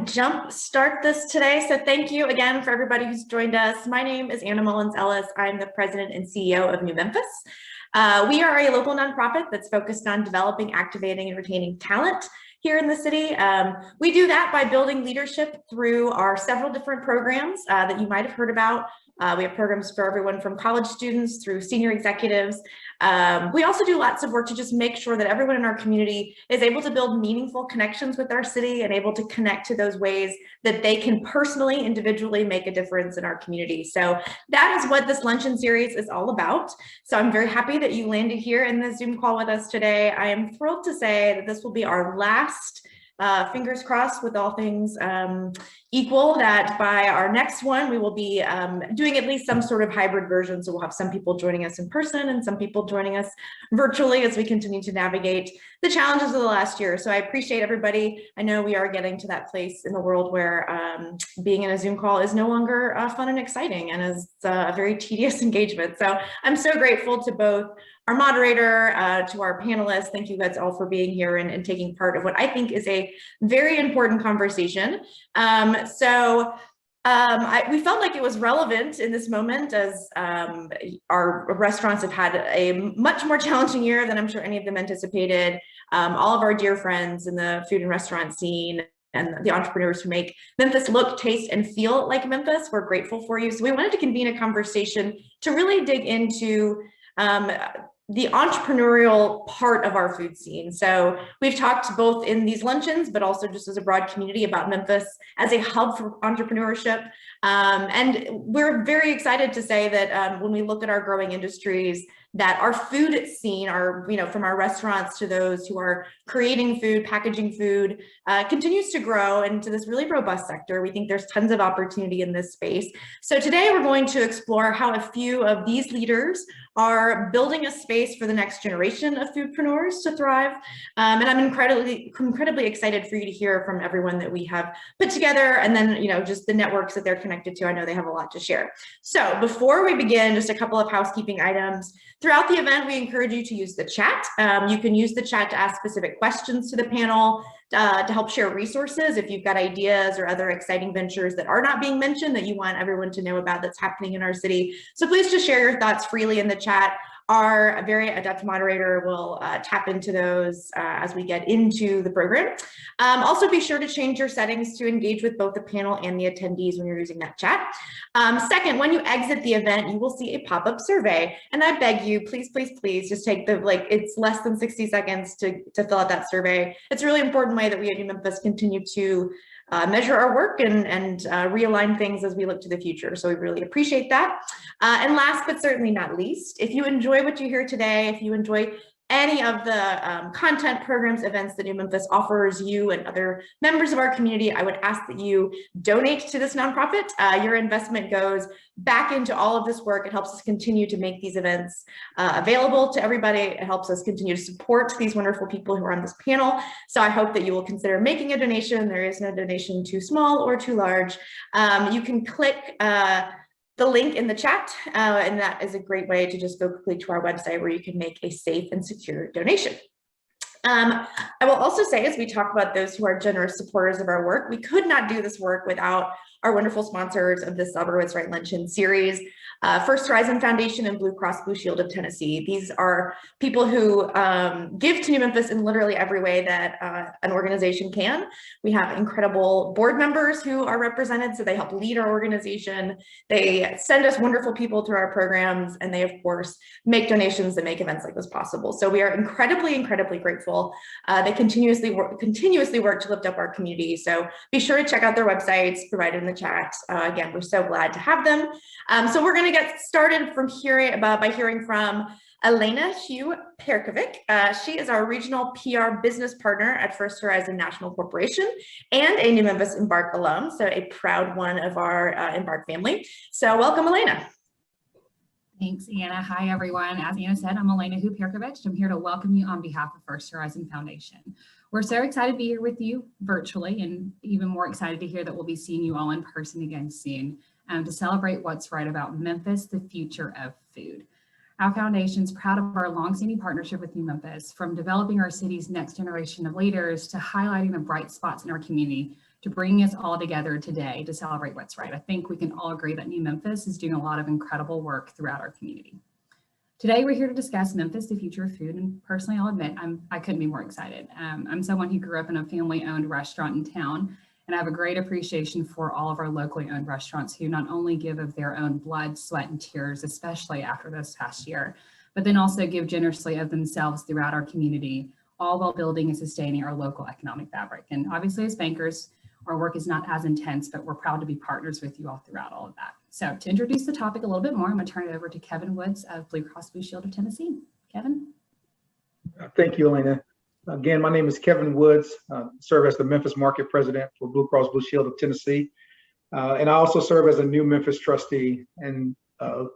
jump start this today. So thank you again for everybody who's joined us. My name is Anna Mullins-Ellis. I'm the president and CEO of New Memphis. We are a local nonprofit that's focused on developing, activating, and retaining talent here in the city. We do that by building leadership through our several different programs that you might have heard about. We have programs for everyone from college students through senior executives. We also do lots of work to just make sure that everyone in our community is able to build meaningful connections with our city and able to connect to those ways that they can personally, individually make a difference in our community. So that is what this luncheon series is all about. So I'm very happy that you landed here in the Zoom call with us today. I am thrilled to say that this will be our last fingers crossed with all things equal, that by our next one, we will be doing at least some sort of hybrid version. So we'll have some people joining us in person and some people joining us virtually as we continue to navigate the challenges of the last year. So I appreciate everybody. I know we are getting to that place in the world where being in a Zoom call is no longer fun and exciting and is a very tedious engagement. So I'm so grateful to both our moderator, to our panelists. Thank you guys all for being here and taking part of what I think is a very important conversation. We felt like it was relevant in this moment as our restaurants have had a much more challenging year than I'm sure any of them anticipated. All of our dear friends in the food and restaurant scene and the entrepreneurs who make Memphis look, taste, and feel like Memphis, we're grateful for you. So we wanted to convene a conversation to really dig into the entrepreneurial part of our food scene. So we've talked both in these luncheons, but also just as a broad community about Memphis as a hub for entrepreneurship. And we're very excited to say that when we look at our growing industries, that our food scene, from our restaurants to those who are creating food, packaging food, continues to grow into this really robust sector. We think there's tons of opportunity in this space. So today we're going to explore how a few of these leaders are building a space for the next generation of foodpreneurs to thrive. And I'm incredibly excited for you to hear from everyone that we have put together, and then just the networks that they're connected to. I know they have a lot to share. So before we begin, just a couple of housekeeping items. Throughout the event, we encourage you to use the chat. You can use the chat to ask specific questions to the panel, to help share resources if you've got ideas or other exciting ventures that are not being mentioned that you want everyone to know about that's happening in our city. So please just share your thoughts freely in the chat. Our very adept moderator will tap into those as we get into the program. Also, be sure to change your settings to engage with both the panel and the attendees when you're using that chat. Second, when you exit the event, you will see a pop-up survey. And I beg you, please, please, please just take it's less than 60 seconds to fill out that survey. It's a really important way that we at New Memphis continue to measure our work and realign things as we look to the future. So we really appreciate that. And last but certainly not least, if you enjoy what you hear today, if you enjoy any of the content, programs, events that New Memphis offers you and other members of our community, I would ask that you donate to this nonprofit. Your investment goes back into all of this work. It helps us continue to make these events available to everybody. It helps us continue to support these wonderful people who are on this panel. So I hope that you will consider making a donation. There is no donation too small or too large. You can click the link in the chat, and that is a great way to just go quickly to our website where you can make a safe and secure donation. I will also say, as we talk about those who are generous supporters of our work, we could not do this work without our wonderful sponsors of this Albert Witz Right Luncheon series, First Horizon Foundation and Blue Cross Blue Shield of Tennessee. These are people who give to New Memphis in literally every way that an organization can. We have incredible board members who are represented, so they help lead our organization. They send us wonderful people through our programs, and they, of course, make donations that make events like this possible. So we are incredibly, incredibly grateful. They continuously work to lift up our community. So be sure to check out their websites provided in the chat. Again, we're so glad to have them. So we're going to get started by hearing from Elena Hugh-Perkovic. She is our regional PR business partner at First Horizon National Corporation and a New Memphis Embark alum, so a proud one of our Embark family. So welcome, Elena. Thanks, Anna. Hi, everyone. As Anna said, I'm Elena Hugh-Perkovic. I'm here to welcome you on behalf of First Horizon Foundation. We're so excited to be here with you virtually, and even more excited to hear that we'll be seeing you all in person again soon to celebrate what's right about Memphis, the future of food. Our foundation's proud of our longstanding partnership with New Memphis, from developing our city's next generation of leaders to highlighting the bright spots in our community to bringing us all together today to celebrate what's right. I think we can all agree that New Memphis is doing a lot of incredible work throughout our community. Today, we're here to discuss Memphis, the future of food, and personally, I'll admit, I couldn't be more excited. I'm someone who grew up in a family-owned restaurant in town, and I have a great appreciation for all of our locally owned restaurants who not only give of their own blood, sweat, and tears, especially after this past year, but then also give generously of themselves throughout our community, all while building and sustaining our local economic fabric. And obviously, as bankers, our work is not as intense, but we're proud to be partners with you all throughout all of that. So to introduce the topic a little bit more, I'm going to turn it over to Kevin Woods of Blue Cross Blue Shield of Tennessee. Kevin. Thank you, Elena. Again, my name is Kevin Woods, serve as the Memphis Market President for Blue Cross Blue Shield of Tennessee. And I also serve as a new Memphis trustee. And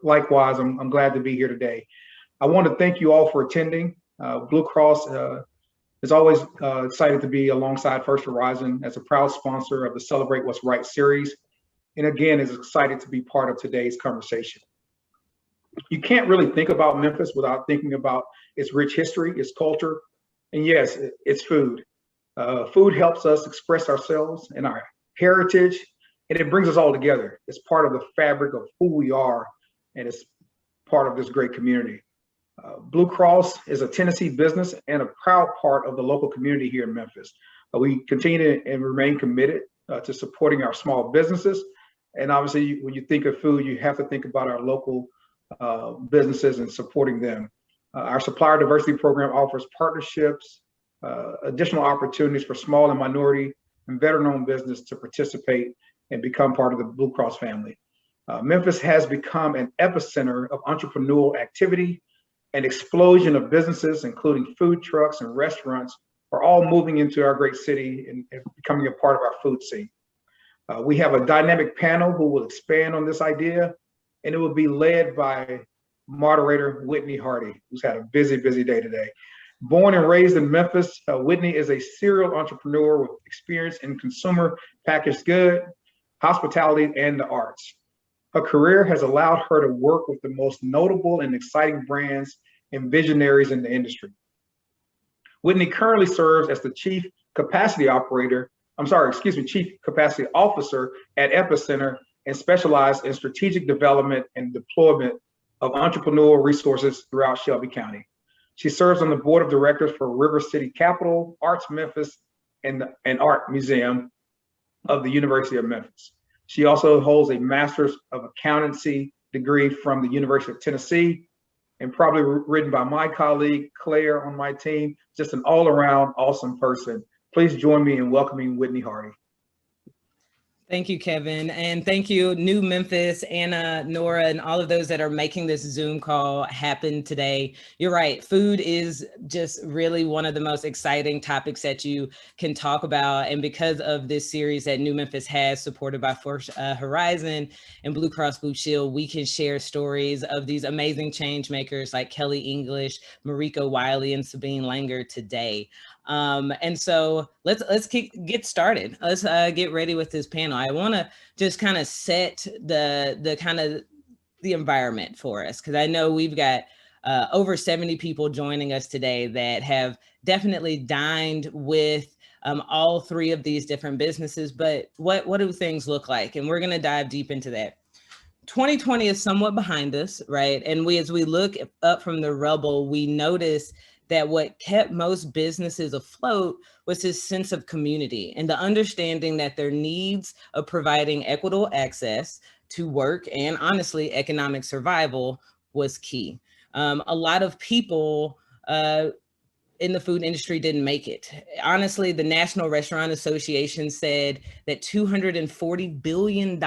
likewise, I'm glad to be here today. I want to thank you all for attending. Blue Cross is always excited to be alongside First Horizon as a proud sponsor of the Celebrate What's Right series. And again, is excited to be part of today's conversation. You can't really think about Memphis without thinking about its rich history, its culture, and yes, it's food. Food helps us express ourselves and our heritage, and it brings us all together. It's part of the fabric of who we are, and it's part of this great community. Blue Cross is a Tennessee business and a proud part of the local community here in Memphis. We continue and remain committed to supporting our small businesses. And obviously, when you think of food, you have to think about our local businesses and supporting them. Our supplier diversity program offers partnerships, additional opportunities for small and minority and veteran-owned business to participate and become part of the Blue Cross family. Memphis has become an epicenter of entrepreneurial activity. An explosion of businesses, including food trucks and restaurants, are all moving into our great city and becoming a part of our food scene. We have a dynamic panel who will expand on this idea, and it will be led by moderator Whitney Hardy, who's had a busy day today. Born and raised in Memphis, Whitney is a serial entrepreneur with experience in consumer packaged good, hospitality, and the arts. Her career has allowed her to work with the most notable and exciting brands and visionaries in the industry. Whitney currently serves as the Chief Capacity Officer at Epicenter and specializes in strategic development and deployment of entrepreneurial resources throughout Shelby County. She serves on the board of directors for River City Capital, Arts Memphis, and Art Museum of the University of Memphis. She also holds a Master's of Accountancy degree from the University of Tennessee, and probably written by my colleague, Claire, on my team. Just an all-around awesome person. Please join me in welcoming Whitney Hardy. Thank you, Kevin. And thank you, New Memphis, Anna, Nora, and all of those that are making this Zoom call happen today. You're right. Food is just really one of the most exciting topics that you can talk about. And because of this series that New Memphis has, supported by First Horizon and Blue Cross Blue Shield, we can share stories of these amazing change makers like Kelly English, Mariko Wiley, and Sabine Langer today. And so let's get started. Let's get ready with this panel. I want to just kind of set the environment for us, because I know we've got over 70 people joining us today that have definitely dined with all three of these different businesses. But what do things look like? And we're going to dive deep into that. 2020 is somewhat behind us, right? And as we look up from the rubble, we notice that what kept most businesses afloat was this sense of community and the understanding that their needs of providing equitable access to work and, honestly, economic survival was key. A lot of people in the food industry didn't make it. Honestly, the National Restaurant Association said that $240 billion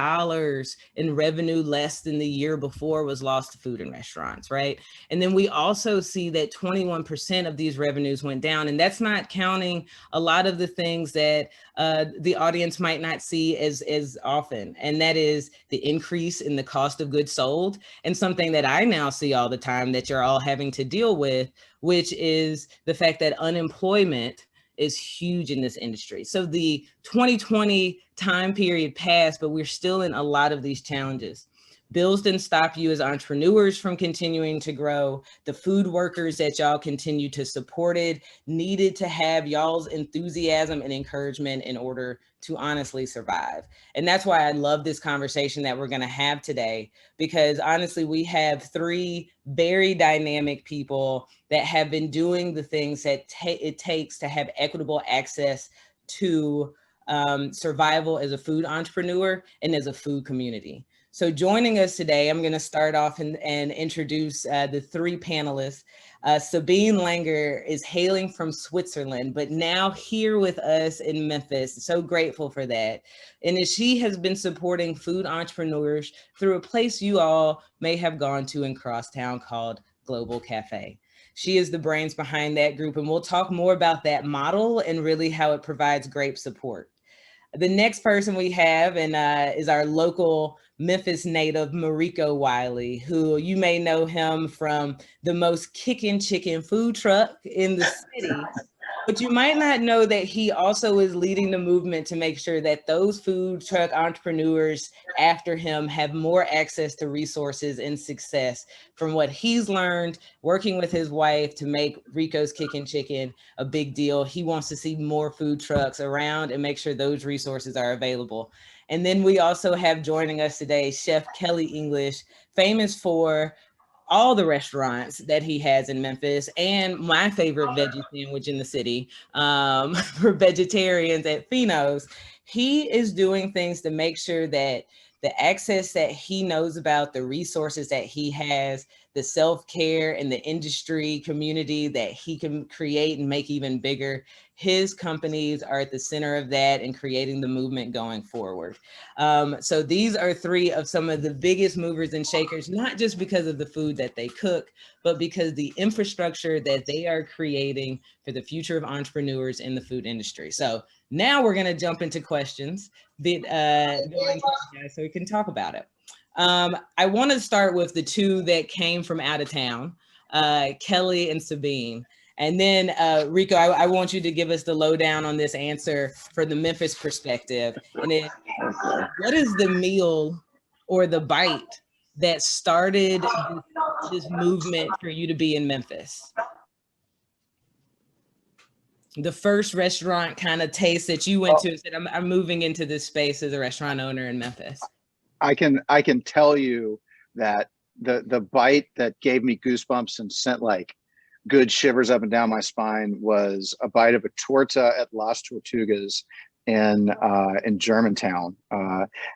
in revenue less than the year before was lost to food and restaurants, right? And then we also see that 21% of these revenues went down, and that's not counting a lot of the things that the audience might not see as often, and that is the increase in the cost of goods sold, and something that I now see all the time that you're all having to deal with, which is the fact that unemployment is huge in this industry. So the 2020 time period passed, but we're still in a lot of these challenges. Bills didn't stop you as entrepreneurs from continuing to grow. The food workers that y'all continue to support it needed to have y'all's enthusiasm and encouragement in order to honestly survive. And that's why I love this conversation that we're going to have today, because honestly, we have three very dynamic people that have been doing the things that it takes to have equitable access to survival as a food entrepreneur and as a food community. So joining us today, I'm going to start off and introduce the three panelists. Sabine Langer is hailing from Switzerland, but now here with us in Memphis. So grateful for that. And she has been supporting food entrepreneurs through a place you all may have gone to in Crosstown called Global Cafe. She is the brains behind that group, and we'll talk more about that model and really how it provides great support. The next person we have is our local Memphis native, Mariko Wiley, who you may know him from the most kickin' chicken food truck in the city. But you might not know that he also is leading the movement to make sure that those food truck entrepreneurs after him have more access to resources and success from what he's learned working with his wife to make Rico's Kickin' Chicken a big deal. He wants to see more food trucks around and make sure those resources are available. And then we also have joining us today, Chef Kelly English, famous for all the restaurants that he has in Memphis and my favorite veggie sandwich in the city for vegetarians at Fino's. He is doing things to make sure that the access that he knows about, the resources that he has, the self-care and the industry community that he can create and make even bigger. His companies are at the center of that and creating the movement going forward. So these are three of some of the biggest movers and shakers, not just because of the food that they cook, but because the infrastructure that they are creating for the future of entrepreneurs in the food industry. So now we're going to jump into questions so we can talk about it. I want to start with the two that came from out of town, Kelly and Sabine. And then Rico, I want you to give us the lowdown on this answer for the Memphis perspective. And then what is the meal or the bite that started this movement for you to be in Memphis? The first restaurant kind of taste that you went to and said, I'm moving into this space as a restaurant owner in Memphis. I can tell you that the bite that gave me goosebumps and sent like good shivers up and down my spine was a bite of a torta at Las Tortugas in Germantown.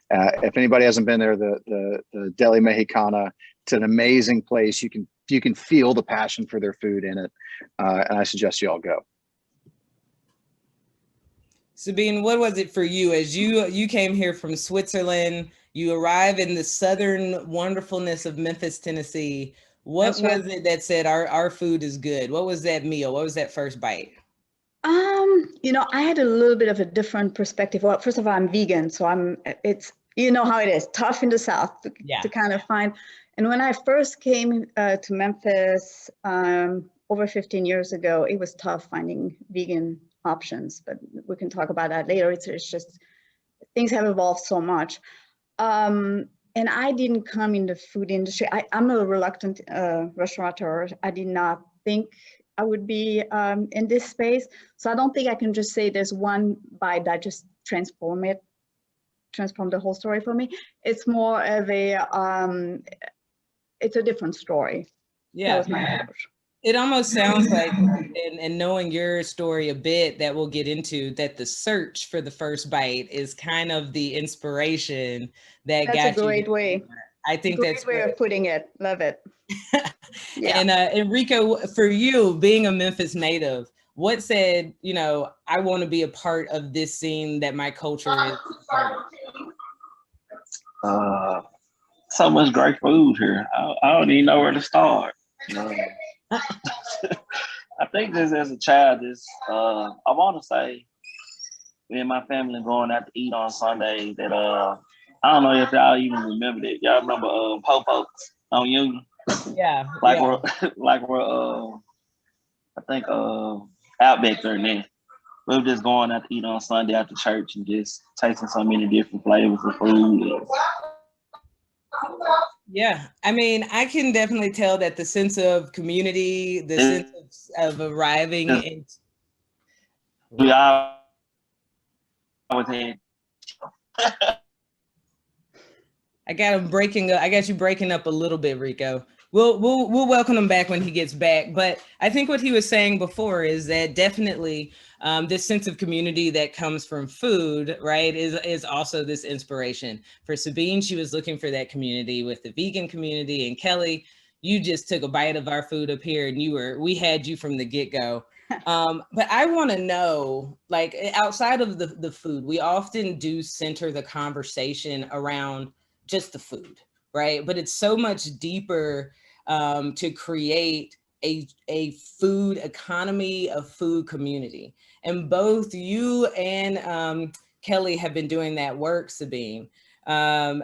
If anybody hasn't been there, the Deli Mexicana, it's an amazing place. You can feel the passion for their food in it, and I suggest you all go. Sabine, what was it for you as you came here from Switzerland? You arrive in the southern wonderfulness of Memphis, Tennessee. What was it that said our food is good? What was that meal? What was that first bite? I had a little bit of a different perspective. Well, first of all, I'm vegan, so it's you know how it is, tough in the South to kind of find. And when I first came to Memphis over 15 years ago, it was tough finding vegan options, but we can talk about that later. It's just things have evolved so much. And I didn't come in the food industry. I'm a reluctant restaurateur. I did not think I would be in this space. So I don't think I can just say there's one bite that just transformed the whole story for me. It's more of it's a different story. Yeah. That was my approach. It almost sounds like, and knowing your story a bit that we'll get into, that the search for the first bite is kind of the inspiration that got you. That's a great way. I think great that's way of putting it. Love it. Yeah. And Enrico, for you being a Memphis native, what said, I want to be a part of this scene that my culture is part of? So much great food here. I don't even know where to start. I think this as a child, I want to say me and my family going out to eat on Sunday that I don't know if y'all even remember that. Y'all remember Popo's on Union? Yeah. We're I think Outback there now. We were just going out to eat on Sunday after church and just tasting so many different flavors of food. Yeah, I mean, I can definitely tell that the sense of community, the sense of arriving in. We all was in. I got him breaking up. I got you breaking up a little bit, Rico. We'll welcome him back when he gets back. But I think what he was saying before is that definitely this sense of community that comes from food, right, is also this inspiration. For Sabine, she was looking for that community with the vegan community, and Kelly, you just took a bite of our food up here, and we had you from the get-go. But I want to know, like, outside of the food, we often do center the conversation around just the food, right? But it's so much deeper to create a food economy, a food community. And both you and Kelly have been doing that work, Sabine. How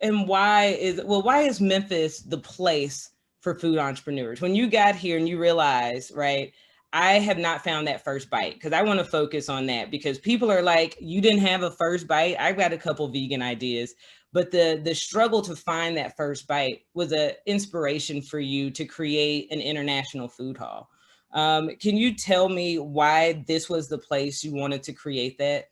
and why is Memphis the place for food entrepreneurs? When you got here and you realize, right, I have not found that first bite, because I want to focus on that, because people are like, you didn't have a first bite. I've got a couple vegan ideas, but the struggle to find that first bite was an inspiration for you to create an international food hall. Can you tell me why this was the place you wanted to create that?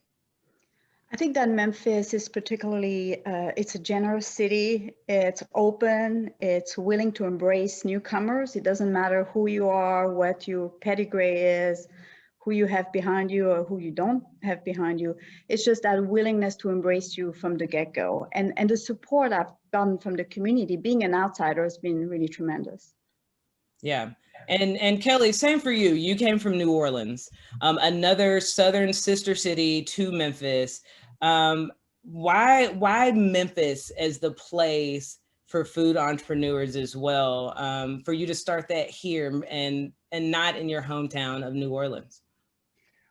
I think that Memphis is particularly, it's a generous city. It's open. It's willing to embrace newcomers. It doesn't matter who you are, what your pedigree is, who you have behind you or who you don't have behind you. It's just that willingness to embrace you from the get-go. And the support I've gotten from the community, being an outsider, has been really tremendous. Yeah. And Kelly, same for you. You came from New Orleans, another southern sister city to Memphis. Why Memphis as the place for food entrepreneurs as well? For you to start that here and not in your hometown of New Orleans?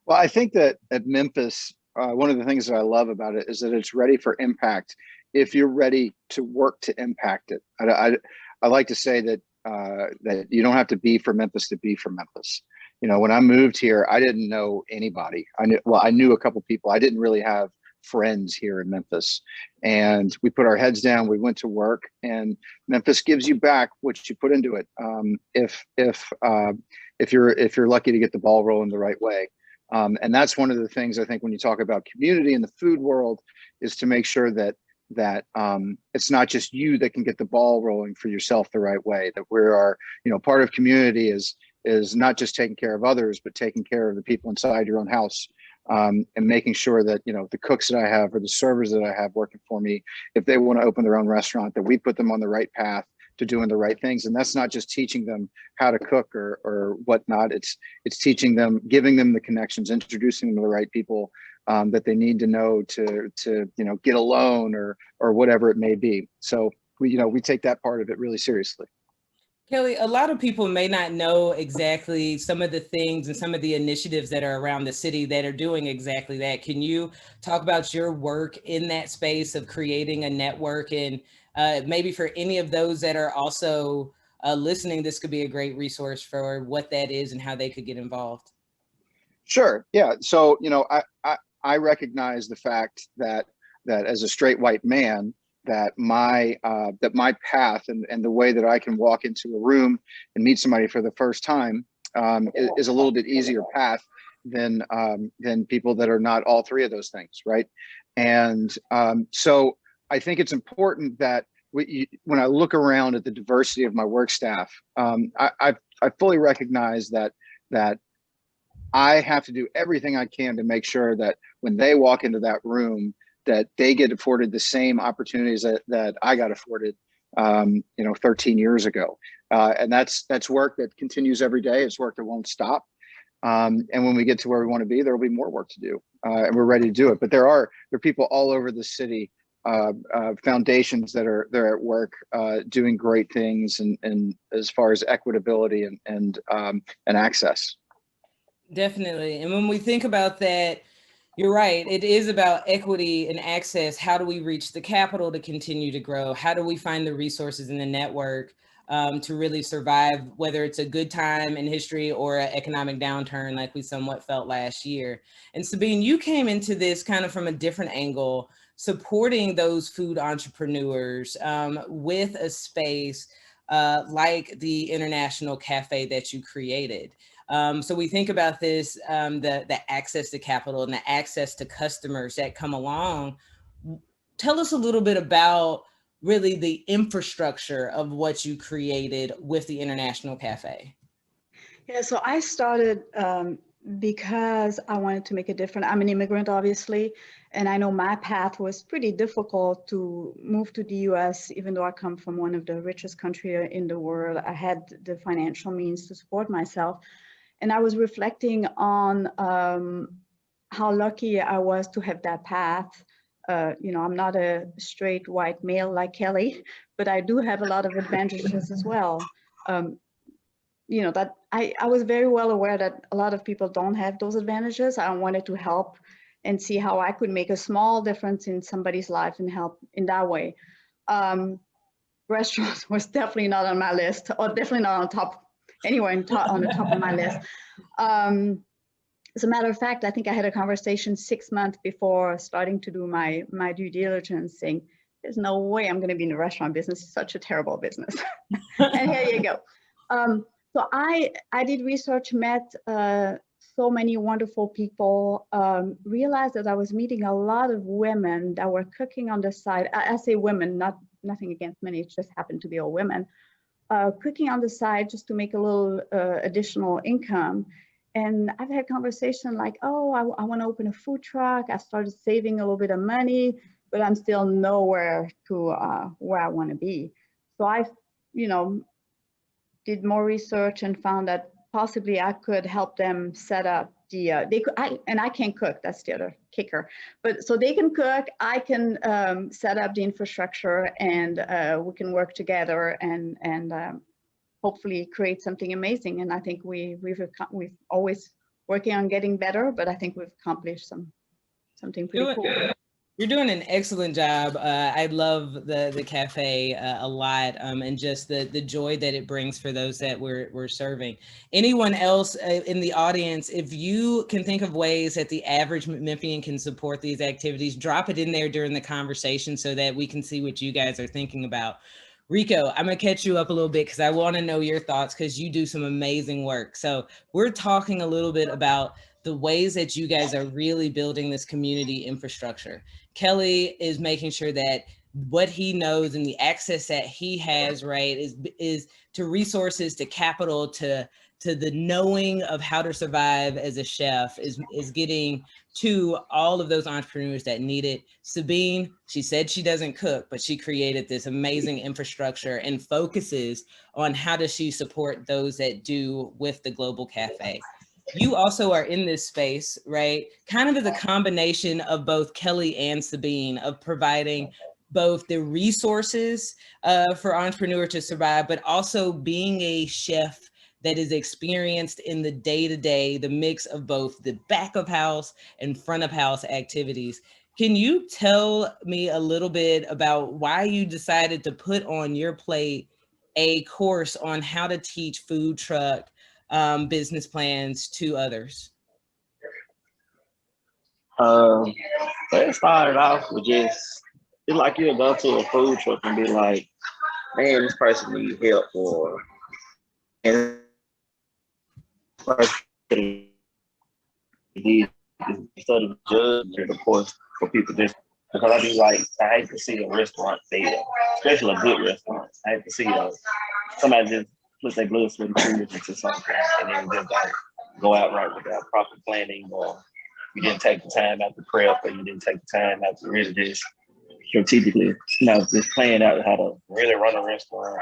Well, I think that at Memphis, one of the things that I love about it is that it's ready for impact if you're ready to work to impact it. I like to say that that you don't have to be from Memphis to be from Memphis. You know, when I moved here, I didn't know anybody. I knew a couple people. I didn't really have friends here in Memphis. And we put our heads down, we went to work, and Memphis gives you back what you put into it. If you're lucky to get the ball rolling the right way. And that's one of the things I think when you talk about community in the food world, is to make sure that it's not just you that can get the ball rolling for yourself the right way. That we are, part of community is not just taking care of others, but taking care of the people inside your own house, and making sure that the cooks that I have or the servers that I have working for me, if they want to open their own restaurant, that we put them on the right path to doing the right things. And that's not just teaching them how to cook or whatnot. It's teaching them, giving them the connections, introducing them to the right people that they need to know to get a loan or whatever it may be. So we take that part of it really seriously. Kelly, a lot of people may not know exactly some of the things and some of the initiatives that are around the city that are doing exactly that. Can you talk about your work in that space of creating a network, and maybe for any of those that are also listening, this could be a great resource for what that is and how they could get involved? Sure. Yeah. So, I recognize the fact that as a straight white man, that my path and the way that I can walk into a room and meet somebody for the first time is a little bit easier path than people that are not all three of those things, right? And so I think it's important that when I look around at the diversity of my work staff, I fully recognize that I have to do everything I can to make sure that when they walk into that room, that they get afforded the same opportunities that I got afforded, 13 years ago. And that's work that continues every day. It's work that won't stop. And when we get to where we want to be, there will be more work to do, and we're ready to do it. But there are people all over the city, foundations that are at work, doing great things, and as far as equitability and access. Definitely. And when we think about that, you're right. It is about equity and access. How do we reach the capital to continue to grow? How do we find the resources in the network? to really survive, whether it's a good time in history or an economic downturn like we somewhat felt last year. And Sabine, you came into this kind of from a different angle, supporting those food entrepreneurs with a space like the International Cafe that you created. So we think about this, the access to capital and the access to customers that come along. Tell us a little bit about really the infrastructure of what you created with the International Cafe. Yeah, so I started because I wanted to make a difference. I'm an immigrant, obviously, and I know my path was pretty difficult to move to the US, even though I come from one of the richest countries in the world. I had the financial means to support myself. And I was reflecting on how lucky I was to have that path. You know, I'm not a straight white male like Kelly, but I do have a lot of advantages as well. You know, that I was very well aware that a lot of people don't have those advantages. I wanted to help and see how I could make a small difference in somebody's life and help in that way. Restaurants was definitely not on my list, or definitely not on top, anywhere on the top of my list. As a matter of fact, I think I had a conversation 6 months before starting to do my due diligence, saying, there's no way I'm going to be in the restaurant business. It's such a terrible business. And here you go. So I did research, met so many wonderful people, realized that I was meeting a lot of women that were cooking on the side. I say women, nothing against men, it just happened to be all women, cooking on the side just to make a little additional income. And I've had conversation like, oh, I want to open a food truck. I started saving a little bit of money, but I'm still nowhere to where I want to be. So I, you know, did more research and found that possibly I could help them set up the, I can't cook, that's the other kicker. But so they can cook, I can set up the infrastructure, and we can work together and hopefully create something amazing. And I think we've always working on getting better, but I think we've accomplished something pretty cool. You're doing an excellent job. I love the cafe a lot, and just the joy that it brings for those that we're serving. Anyone else in the audience, if you can think of ways that the average Memphian can support these activities, drop it in there during the conversation so that we can see what you guys are thinking about. Rico, I'm gonna catch you up a little bit because I want to know your thoughts, because you do some amazing work. So we're talking a little bit about the ways that you guys are really building this community infrastructure. Kelly is making sure that what he knows and the access that he has, right, is to resources, to capital, to the knowing of how to survive as a chef, is getting to all of those entrepreneurs that need it. Sabine, she said she doesn't cook, but she created this amazing infrastructure and focuses on how does she support those that do with the Global Cafe. You also are in this space, right? Kind of as a combination of both Kelly and Sabine, of providing both the resources for entrepreneurs to survive, but also being a chef that is experienced in the day-to-day, the mix of both the back of house and front of house activities. Can you tell me a little bit about why you decided to put on your plate a course on how to teach food truck business plans to others? It started off with just, it's like you'll go to a food truck and be like, man, this person needs help, or and instead of judging, of course, for people just because I be like, I hate to see a restaurant fail, especially a good restaurant. I hate to see somebody just put their blood, sweat, and tears into something and then just like go outright without proper planning, or you didn't take the time out to prep, or you didn't take the time out to really just strategically, just plan out how to really run a restaurant,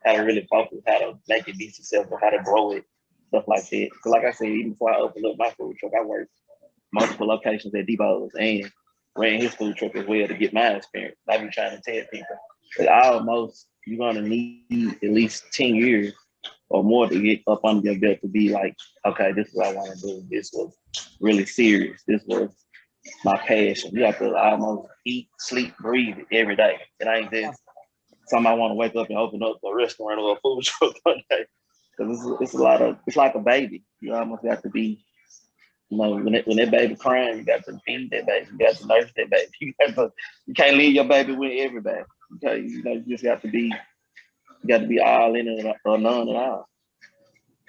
how to really focus, how to make it be successful, how to grow it, stuff like that. So like I said, even before I opened up my food truck, I worked multiple locations at Depot's and ran his food truck as well to get my experience. I be trying to tell people that you're gonna need at least 10 years or more to get up under your belt to be like, okay, this is what I want to do. This was really serious. This was my passion. You have to almost eat, sleep, breathe it every day. It ain't just somebody want to wake up and open up a restaurant or a food truck one day. Because it's like a baby. You almost got to be, when that baby crying, you got to feed that baby. You got to nurse that baby. You can't leave your baby with everybody. Okay, you just got to be all in it or none at all.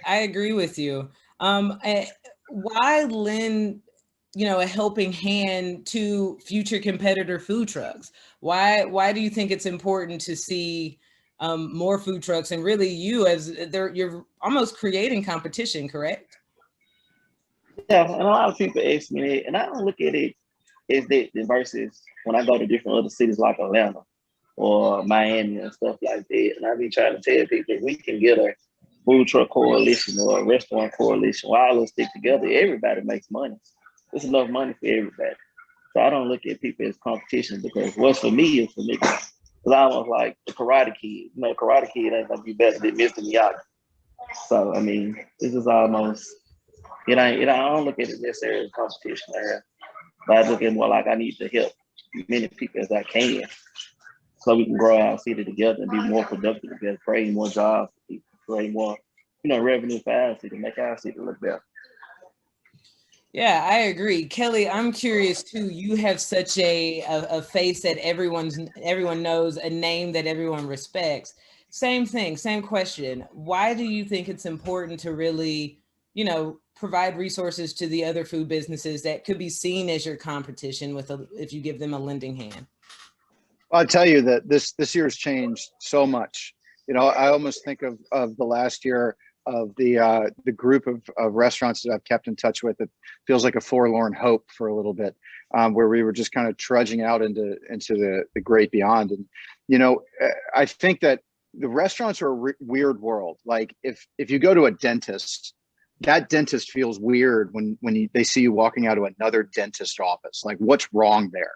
I agree with you. Why lend, a helping hand to future competitor food trucks? Why do you think it's important to see more food trucks, and really you're almost creating competition, correct? Yeah, and a lot of people ask me that, and I don't look at it as that versus when I go to different other cities like Atlanta or Miami and stuff like that. And I be trying to tell people, we can get a food truck coalition or a restaurant coalition. While all of us stick together, everybody makes money. There's enough money for everybody. So I don't look at people as competition, because what's for me is for me. It's almost like the Karate Kid. Karate Kid ain't gonna be better than Mr. Miyagi. So I mean, this is almost, I don't look at it necessarily as competition there, but I look at it more like I need to help as many people as I can, so we can grow our city together and be more productive together, create more jobs for people, create more, revenue for our city, make our city look better. Yeah, I agree. Kelly, I'm curious too. You have such a face that everyone knows, a name that everyone respects. Same thing, same question. Why do you think it's important to really, provide resources to the other food businesses that could be seen as your competition if you give them a lending hand? I'll tell you that this year has changed so much. I almost think of the last year of the group of restaurants that I've kept in touch with. It feels like a forlorn hope for a little bit, where we were just kind of trudging out into the great beyond. And I think that the restaurants are a weird world. Like if you go to a dentist, that dentist feels weird when they see you walking out of another dentist office. Like, what's wrong there?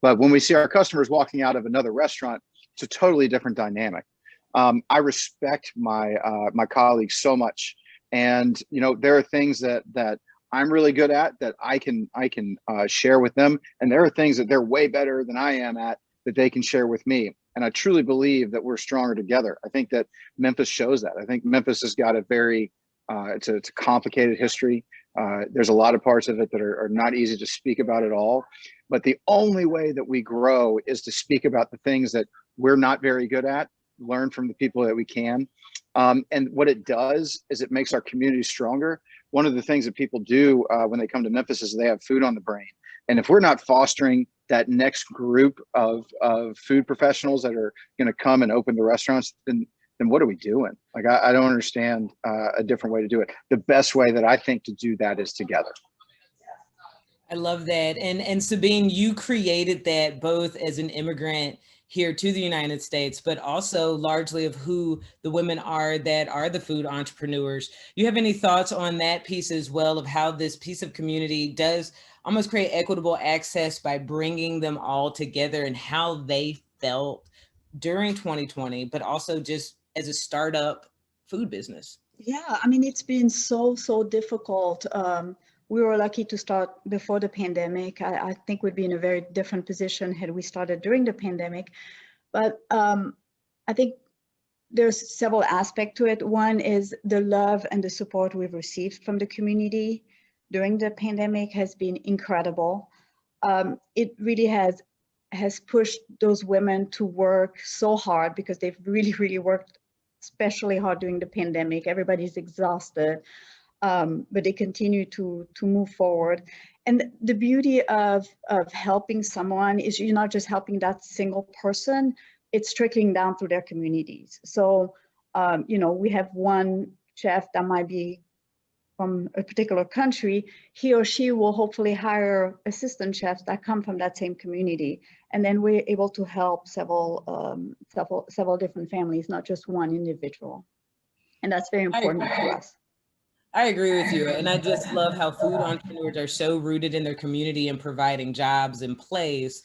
But when we see our customers walking out of another restaurant, it's a totally different dynamic. I respect my colleagues so much, and there are things that I'm really good at that I can share with them, and there are things that they're way better than I am at that they can share with me. And I truly believe that we're stronger together. I think that Memphis shows that. I think Memphis has got a very it's a complicated history. There's a lot of parts of it that are not easy to speak about at all. But the only way that we grow is to speak about the things that we're not very good at, learn from the people that we can. And what it does is it makes our community stronger. One of the things that people do when they come to Memphis is they have food on the brain. And if we're not fostering that next group of food professionals that are going to come and open the restaurants, then what are we doing? Like, I don't understand a different way to do it. The best way that I think to do that is together. I love that. And Sabine, you created that both as an immigrant here to the United States, but also largely of who the women are that are the food entrepreneurs. You have any thoughts on that piece as well, of how this piece of community does almost create equitable access by bringing them all together, and how they felt during 2020, but also just as a startup food business? Yeah, I mean, it's been so difficult. We were lucky to start before the pandemic. I think we'd be in a very different position had we started during the pandemic. But I think there's several aspects to it. One is the love and the support we've received from the community during the pandemic has been incredible. It really has pushed those women to work so hard, because they've really worked especially hard during the pandemic. Everybody's exhausted, but they continue to move forward. And the beauty of helping someone is you're not just helping that single person, it's trickling down through their communities. So, we have one chef that might be from a particular country. He or she will hopefully hire assistant chefs that come from that same community. And then we're able to help several different families, not just one individual. And that's very important to us. I agree with you. And I just love how food entrepreneurs are so rooted in their community and providing jobs and place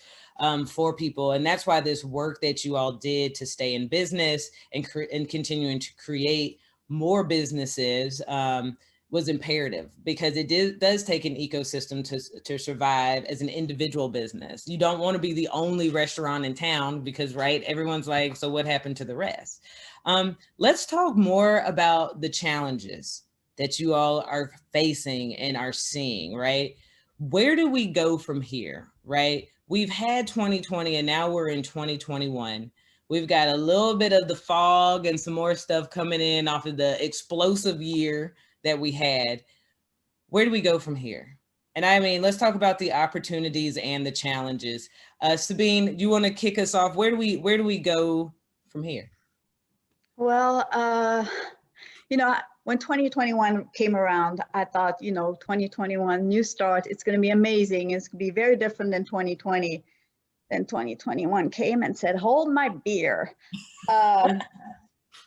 for people. And that's why this work that you all did to stay in business and continuing to create more businesses was imperative, because it does take an ecosystem to survive as an individual business. You don't want to be the only restaurant in town because, right, everyone's like, so what happened to the rest? Let's talk more about the challenges that you all are facing and are seeing, right? Where do we go from here, right? We've had 2020 and now we're in 2021. We've got a little bit of the fog and some more stuff coming in off of the explosive year that we had. Where do we go from here? And I mean, let's talk about the opportunities and the challenges. Sabine, you want to kick us off? Where do we go from here? Well, when 2021 came around, I thought, 2021 new start, it's going to be amazing. It's going to be very different than 2020. Then 2021 came and said, hold my beer.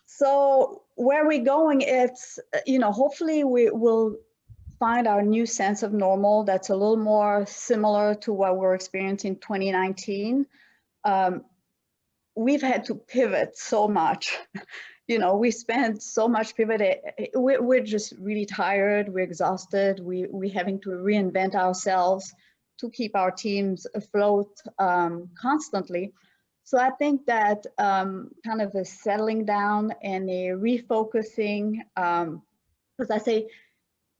So where we're going, it's, hopefully we will find our new sense of normal that's a little more similar to what we're experiencing in 2019. We've had to pivot so much. We spent so much pivot. We're just really tired. We're exhausted. We're having to reinvent ourselves to keep our teams afloat constantly. So I think that kind of a settling down and a refocusing, because I say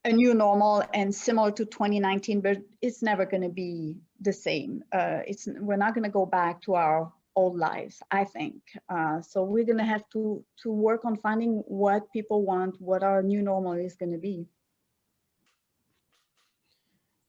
a new normal and similar to 2019, but it's never going to be the same. We're not going to go back to our old lives, I think. So we're going to have to work on finding what people want, what our new normal is going to be.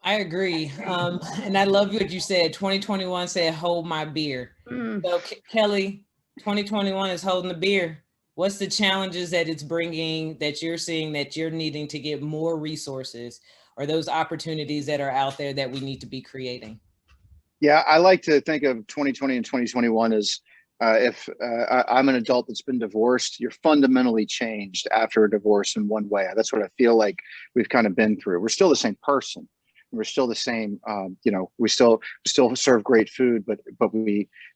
I agree. And I love what you said. 2021 said, hold my beer. So Kelly, 2021 is holding the beer. What's the challenges that it's bringing, that you're seeing, that you're needing to get more resources, or those opportunities that are out there that we need to be creating? Yeah, I like to think of 2020 and 2021 as if I'm an adult that's been divorced, you're fundamentally changed after a divorce in one way. That's what I feel like we've kind of been through. We're still the same person. We're still the same, we still serve great food, but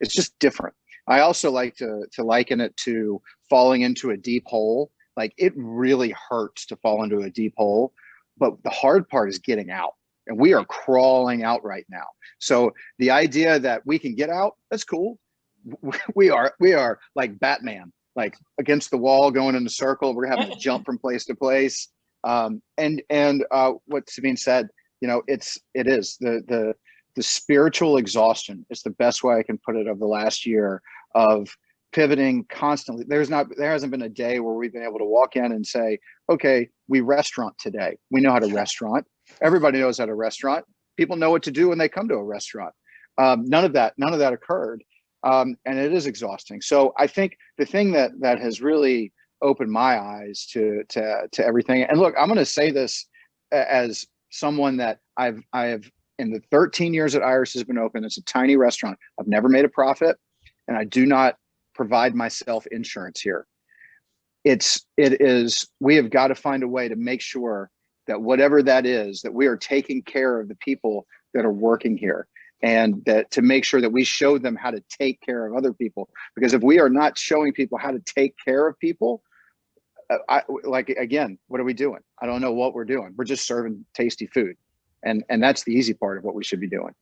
it's just different. I also like to liken it to falling into a deep hole. Like, it really hurts to fall into a deep hole, but the hard part is getting out. And we are crawling out right now. So the idea that we can get out, that's cool. We are like Batman, like against the wall, going in a circle. We're having to jump from place to place. And what Sabine said, it is the spiritual exhaustion. It's the best way I can put it, of the last year of pivoting constantly. There hasn't been a day where we've been able to walk in and say, okay, we restaurant today. We know how to restaurant. Everybody knows how to restaurant. People know what to do when they come to a restaurant. None of that occurred. And it is exhausting. So I think the thing that has really opened my eyes to everything, and look, I'm going to say this as someone that I have, in the 13 years that Iris has been open, it's a tiny restaurant. I've never made a profit, and I do not provide myself insurance here. We have got to find a way to make sure that whatever that is, that we are taking care of the people that are working here, and that to make sure that we show them how to take care of other people. Because if we are not showing people how to take care of people, again, what are we doing? I don't know what we're doing. We're just serving tasty food. And that's the easy part of what we should be doing.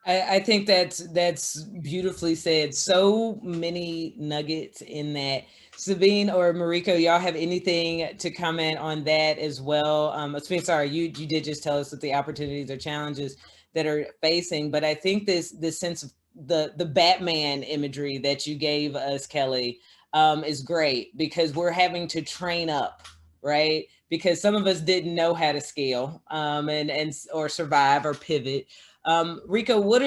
I think that's beautifully said. So many nuggets in that. Sabine or Mariko, y'all have anything to comment on that as well? Sabine, sorry, you did just tell us that the opportunities or challenges that are facing, but I think this sense of the Batman imagery that you gave us, Kelly, is great, because we're having to train up, right? Because some of us didn't know how to scale or survive or pivot. Rico, what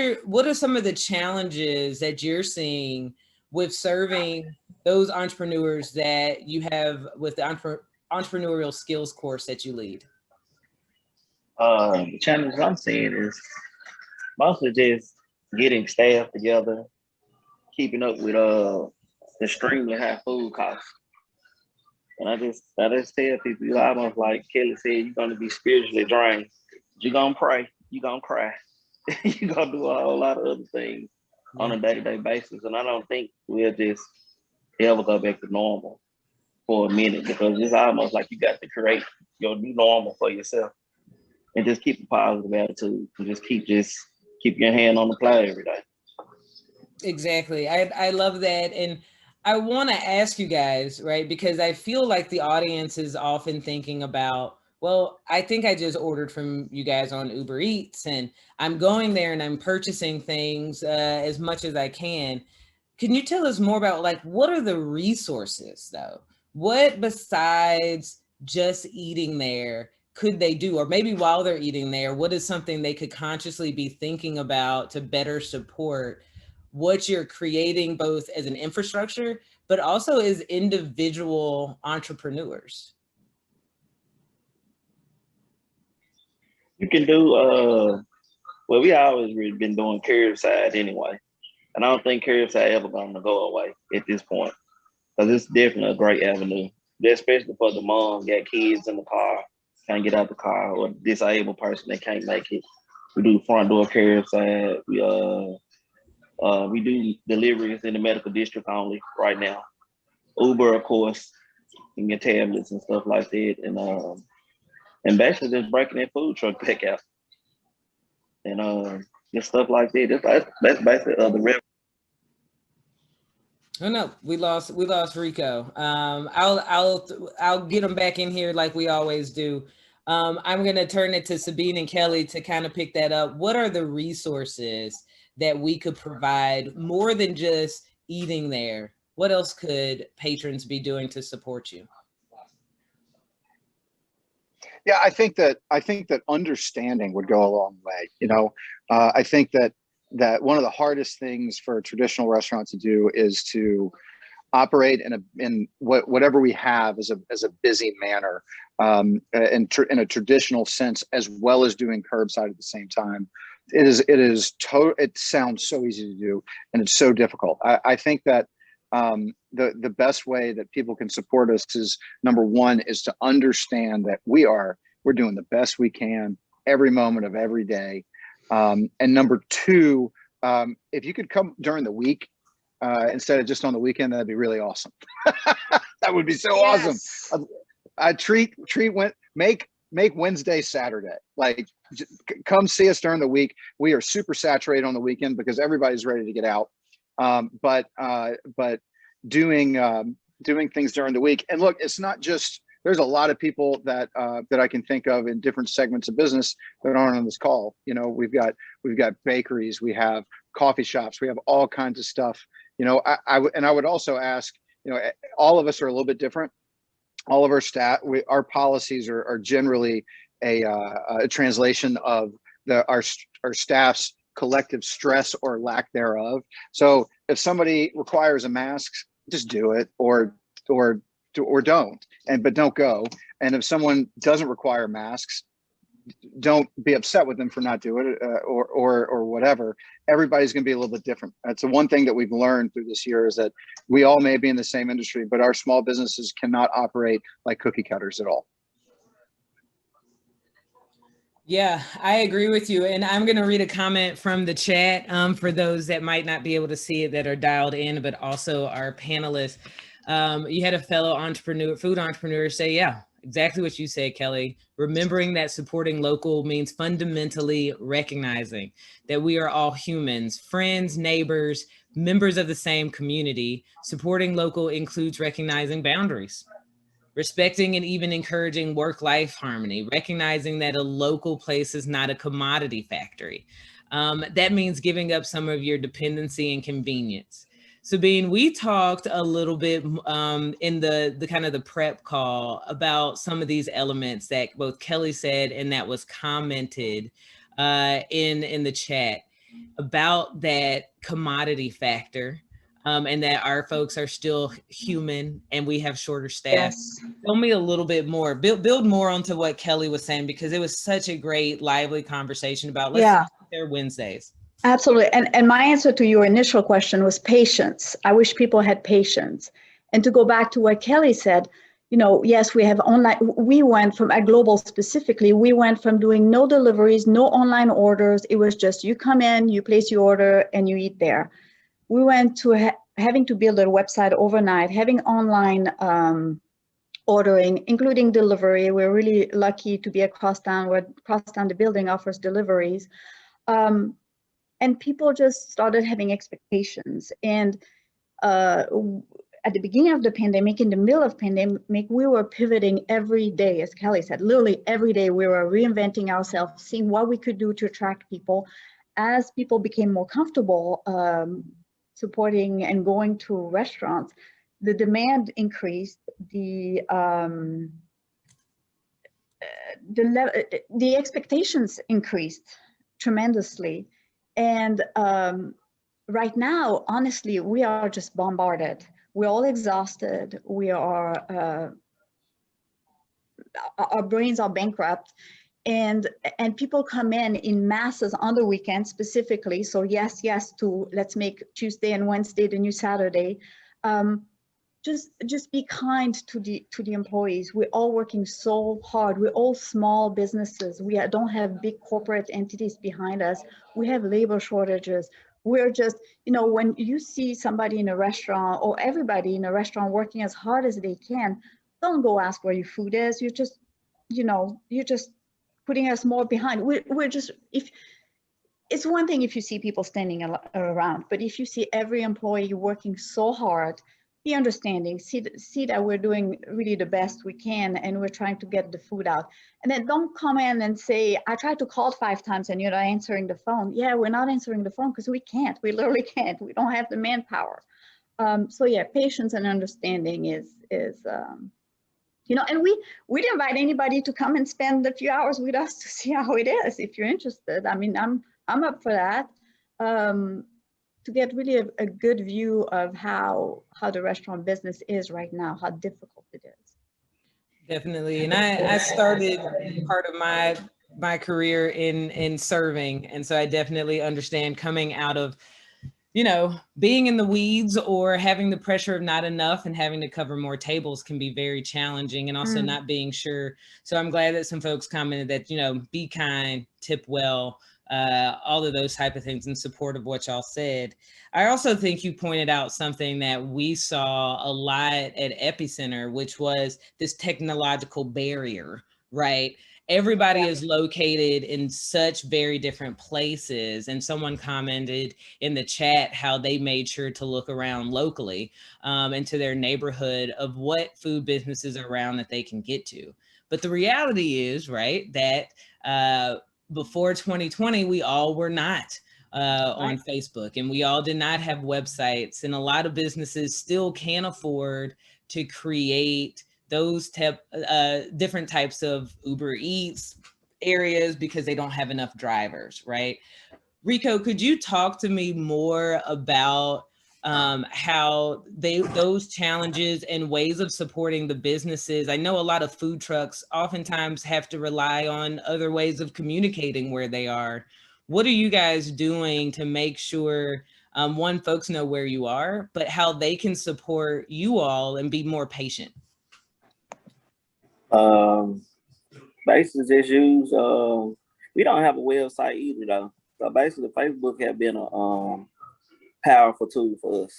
are some of the challenges that you're seeing with serving those entrepreneurs that you have with the entrepreneurial skills course that you lead? The challenges I'm seeing is mostly just getting staff together, keeping up with extremely high food costs. And I just tell people, you almost like Kelly said, you're gonna be spiritually drained. You're gonna pray, you're gonna cry, you're gonna do a whole lot of other things on a day-to-day basis. And I don't think we'll just ever go back to normal. for a minute, because it's almost like you got to create your new normal for yourself and just keep a positive attitude and just keep your hand on the plow every day. Exactly. I love that. And I want to ask you guys, right, because I feel like the audience is often thinking about, well, I think I just ordered from you guys on Uber Eats and I'm going there and I'm purchasing things as much as I can. Can you tell us more about, like, what are the resources though? What besides just eating there could they do? Or maybe while they're eating there, what is something they could consciously be thinking about to better support what you're creating, both as an infrastructure, but also as individual entrepreneurs? You can do, well, we always really been doing curbside anyway. And I don't think curbside ever gonna go away at this point, because it's definitely a great avenue, especially for the mom got kids in the car, can't get out the car, or disabled person that can't make it. We do front door curbside. We do deliveries in the medical district only right now. Uber, of course, and your tablets and stuff like that, and basically just breaking that food truck back out, and just stuff like that. That's basically the revenue. Oh no, we lost Rico. I'll get him back in here like we always do. I'm gonna turn it to Sabine and Kelly to kind of pick that up. What are the resources that we could provide more than just eating there? What else could patrons be doing to support you? Yeah, I think that understanding would go a long way. I think that one of the hardest things for a traditional restaurant to do is to operate in whatever we have as a busy manner, in a traditional sense, as well as doing curbside at the same time. It sounds so easy to do, and it's so difficult. I think that the best way that people can support us is, number one, is to understand that we're doing the best we can every moment of every day. And number two, if you could come during the week instead of just on the weekend, that'd be really awesome. That would be so awesome. Make Wednesday Saturday. Like, come see us during the week. We are super saturated on the weekend because everybody's ready to get out. But doing things during the week. And look, it's not just, there's a lot of people that I can think of in different segments of business that aren't on this call. We've got bakeries, we have coffee shops, we have all kinds of stuff. I would also ask, all of us are a little bit different. All of our staff, our policies are generally a translation of our staff's collective stress or lack thereof. So if somebody requires a mask, just do it, or don't, but don't go. And if someone doesn't require masks, don't be upset with them for not doing it, or whatever. Everybody's going to be a little bit different. That's the one thing that we've learned through this year, is that we all may be in the same industry, but our small businesses cannot operate like cookie cutters at all. Yeah, I agree with you. And I'm going to read a comment from the chat for those that might not be able to see it, that are dialed in, but also our panelists. You had a fellow food entrepreneur say, yeah, exactly what you said, Kelly. Remembering that supporting local means fundamentally recognizing that we are all humans, friends, neighbors, members of the same community. Supporting local includes recognizing boundaries, respecting and even encouraging work-life harmony, recognizing that a local place is not a commodity factory. That means giving up some of your dependency and convenience. Sabine, we talked a little bit in the kind of the prep call about some of these elements that both Kelly said and that was commented in the chat about that commodity factor, and that our folks are still human and we have shorter staff. Yes. Tell me a little bit more, build more onto what Kelly was saying, because it was such a great, lively conversation about let's their Wednesdays. Absolutely. And my answer to your initial question was patience. I wish people had patience. And to go back to what Kelly said, yes, we have online. We went from, at Global specifically, we went from doing no deliveries, no online orders. It was just, you come in, you place your order, and you eat there. We went to having to build a website overnight, having online ordering, including delivery. We're really lucky to be across town, where across town the building offers deliveries. And people just started having expectations. And at the beginning of the pandemic, in the middle of pandemic, we were pivoting every day, as Kelly said, literally every day we were reinventing ourselves, seeing what we could do to attract people. As people became more comfortable supporting and going to restaurants, the demand increased, the expectations increased tremendously. And right now, honestly, we are just bombarded. We're all exhausted. We are, our brains are bankrupt. And people come in masses on the weekend specifically. So yes to let's make Tuesday and Wednesday the new Saturday. Just be kind to the employees. We're all working so hard. We're all small businesses. We don't have big corporate entities behind us. We have labor shortages. We're just, when you see somebody in a restaurant or everybody in a restaurant working as hard as they can, don't go ask where your food is. You're just, you're just putting us more behind. We're just, it's one thing if you see people standing around, but if you see every employee working so hard, be understanding, see that we're doing really the best we can and we're trying to get the food out. And then don't come in and say, I tried to call 5 times and you're not answering the phone. Yeah, we're not answering the phone because we can't. We literally can't. We don't have the manpower. So yeah, patience and understanding is and we'd invite anybody to come and spend a few hours with us to see how it is. If you're interested, I mean, I'm up for that. To get really a good view of how the restaurant business is right now, how difficult it is. Definitely. And I started part of my career in serving. And so I definitely understand coming out of, being in the weeds or having the pressure of not enough and having to cover more tables can be very challenging, and also not being sure. So I'm glad that some folks commented that, be kind, tip well, all of those type of things in support of what y'all said. I also think you pointed out something that we saw a lot at Epicenter, which was this technological barrier, right? Everybody is located in such very different places. And someone commented in the chat how they made sure to look around locally into their neighborhood of what food businesses are around that they can get to. But the reality is, right, that before 2020, we all were not on Facebook, and we all did not have websites. And a lot of businesses still can't afford to create those different types of Uber Eats areas because they don't have enough drivers, right? Rico, could you talk to me more about how those challenges and ways of supporting the businesses? I know a lot of food trucks oftentimes have to rely on other ways of communicating where they are. What are you guys doing to make sure, one, folks know where you are, but how they can support you all and be more patient? Basically just use, we don't have a website either though. So basically Facebook have been a powerful tool for us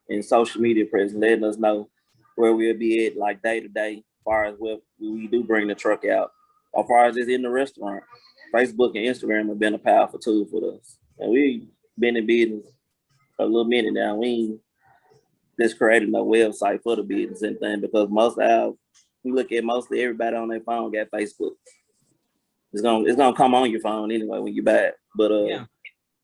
in social media presence, letting us know where we'll be at like day to day, as far as what we do bring the truck out. As far as it's in the restaurant, Facebook and Instagram have been a powerful tool for us. And we've been in business a little minute now. We ain't just created no website for the business and thing, because we look at mostly everybody on their phone got Facebook. It's gonna come on your phone anyway when you buy it. But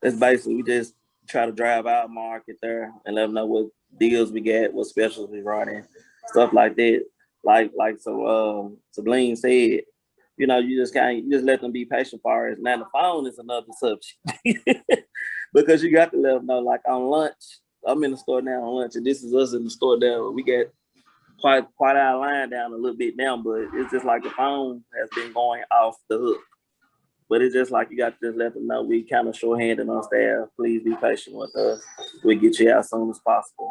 that's basically, we just try to drive our market there and let them know what deals we get, what specials we running, stuff like that. Like so Sableen said, you just let them be patient for us. Now the phone is another subject because you got to let them know, like on lunch, I'm in the store now on lunch, and this is us in the store now. We get quite our line down a little bit now, but it's just like the phone has been going off the hook. But it's just like you got to just let them know we kind of short-handed on staff. Please be patient with us. We'll get you out as soon as possible.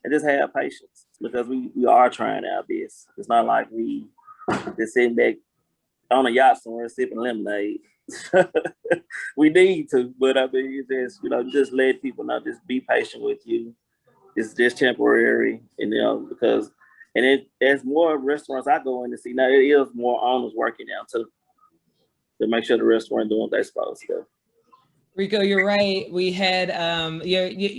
And just have patience, because we are trying our best. It's not like we just sitting back on a yacht somewhere sipping lemonade. We need to, but I mean, it's just, just let people know, just be patient with you. It's just temporary, because And there's more restaurants I go in to see now. It is more owners working now to make sure the restaurant doing what they're supposed to. Rico, you're right. We had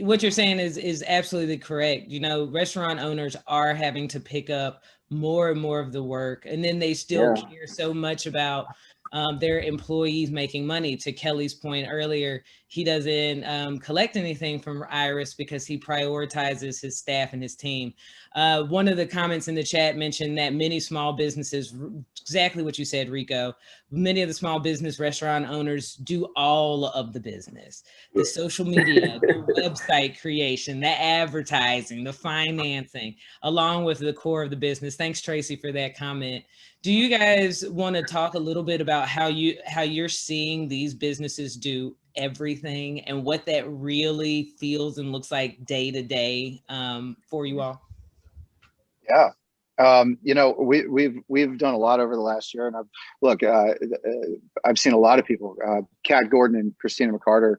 what you're saying is absolutely correct. You know, restaurant owners are having to pick up more and more of the work, and then they still care so much about their employees making money. To Kelly's point earlier, he doesn't collect anything from Iris because he prioritizes his staff and his team. One of the comments in the chat mentioned that many small businesses, exactly what you said, Rico, many of the small business restaurant owners do all of the business, the social media, the website creation, the advertising, the financing, along with the core of the business. Thanks, Tracy, for that comment. Do you guys want to talk a little bit about how you're seeing these businesses do everything and what that really feels and looks like day to day for you all? Yeah. You know, we've done a lot over the last year, and I've seen a lot of people, Kat Gordon and Christina McCarter,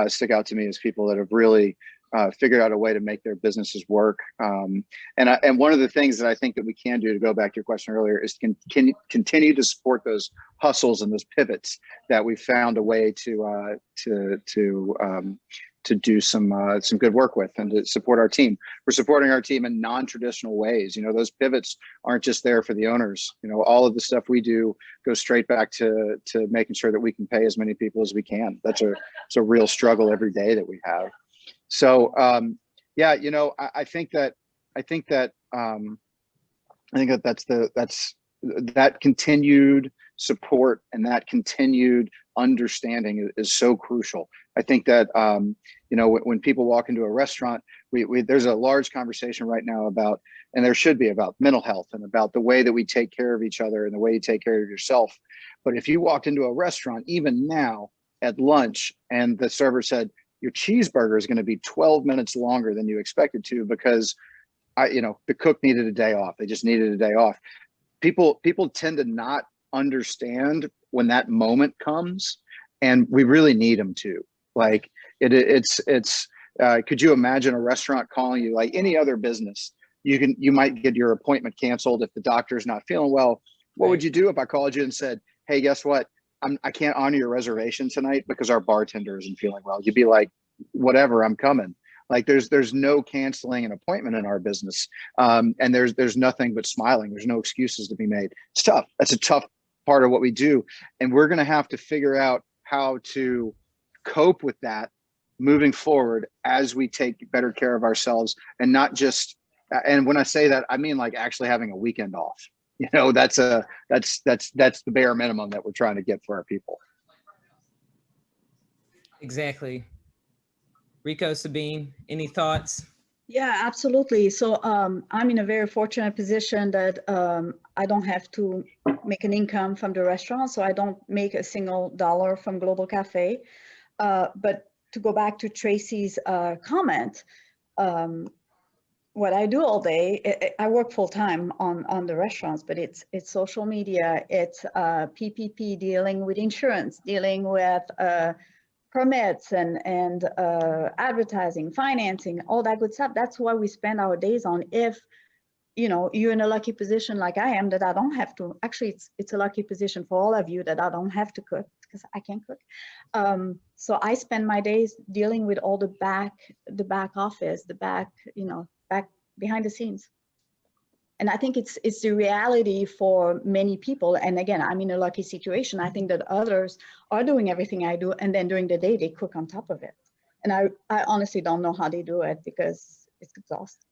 stick out to me as people that have really figured out a way to make their businesses work. And one of the things that I think that we can do, to go back to your question earlier, is continue to support those hustles and those pivots that we found a way to do some good work with, and to support our team. We're supporting our team in non-traditional ways. You know, those pivots aren't just there for the owners. You know, all of the stuff we do goes straight back to making sure that we can pay as many people as we can. It's a real struggle every day that we have. So yeah, you know, I think that that continued support and that continued understanding is so crucial. I think that you know, when people walk into a restaurant, there's a large conversation right now about, and there should be, about mental health and about the way that we take care of each other and the way you take care of yourself. But if you walked into a restaurant, even now at lunch, and the server said, your cheeseburger is going to be 12 minutes longer than you expected to because the cook needed a day off. They just needed a day off. People tend to not understand when that moment comes, and we really need them to. Like could you imagine a restaurant calling you, like any other business? You might get your appointment canceled if the doctor's not feeling well. What would you do if I called you and said, hey, guess what? I can't honor your reservation tonight because our bartender isn't feeling well. You'd be like, whatever, I'm coming. Like there's no canceling an appointment in our business. And there's nothing but smiling. There's no excuses to be made. It's tough. That's a tough part of what we do. And we're going to have to figure out how to cope with that moving forward as we take better care of ourselves, and not just, and when I say that, I mean like actually having a weekend off. You know, that's the bare minimum that we're trying to get for our people. Exactly. Rico, Sabine, any thoughts? Yeah, absolutely. So I'm in a very fortunate position that I don't have to make an income from the restaurant. So I don't make a single dollar from Global Cafe. But to go back to Tracy's comment, what I do all day, I work full time on the restaurants, but it's social media, it's PPP, dealing with insurance, dealing with permits and advertising, financing, all that good stuff. That's what we spend our days on. If you're in a lucky position like I am, that I don't have to. Actually, it's a lucky position for all of you that I don't have to cook, because I can't cook. So I spend my days dealing with all the back office, the back behind the scenes. And I think it's the reality for many people. And again, I'm in a lucky situation. I think that others are doing everything I do, and then during the day they cook on top of it. And I honestly don't know how they do it, because it's exhausting.